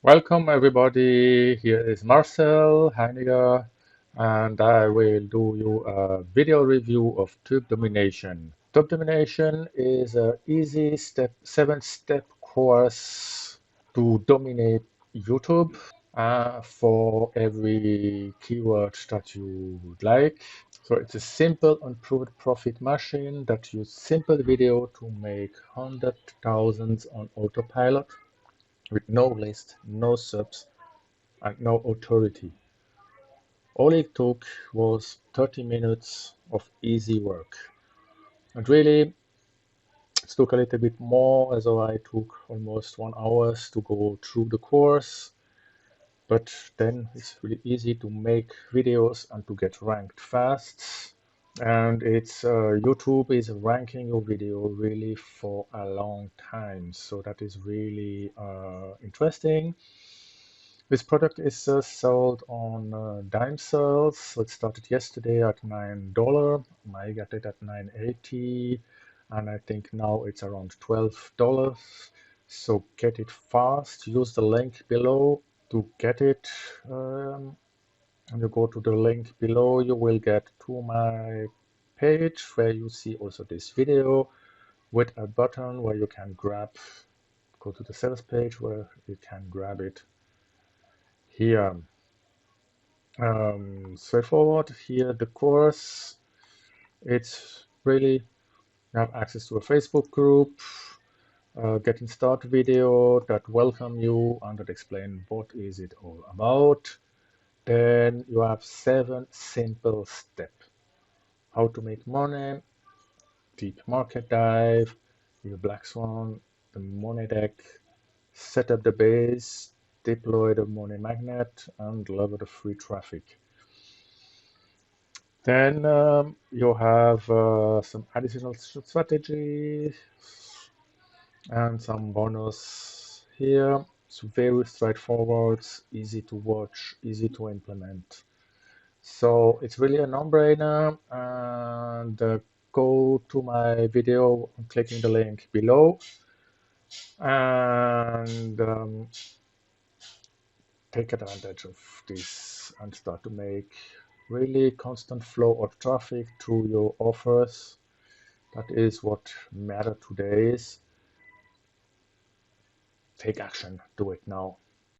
Welcome everybody, here is Marcel Heiniger and I will do you a video review of Tube Domination. Tube Domination is an easy seven-step course to dominate YouTube for every keyword that you would like. So it's a simple and proven profit machine that uses simple video to make hundreds of thousands on autopilot with no list, no subs, and no authority. All it took was 30 minutes of easy work. And really, it took a little bit more, as I took almost 1 hour to go through the course. But then it's really easy to make videos and to get ranked fast. And YouTube is ranking your video really for a long time. So that is really interesting. This product is sold on dime sales. So it started yesterday at $9. I got it at $9.80, and I think now it's around $12. So get it fast. Use the link below to get it. And you go to the link below, you will get to my page where you see also this video with a button where you can grab. Go to the sales page where you can grab it here. Straightforward. Here the course, it's really, you have access to a Facebook group, getting started video that welcome you and that explain what is it all about. Then you have 7 simple steps. How to make money, deep market dive, your black swan, the money deck, set up the base, deploy the money magnet, and level the free traffic. Then you have some additional strategies and some bonus here. It's very straightforward, easy to watch, easy to implement. So it's really a no-brainer. And go to my video, clicking the link below, and take advantage of this and start to make really constant flow of traffic to your offers. That is what matter today is. Take action, do it now.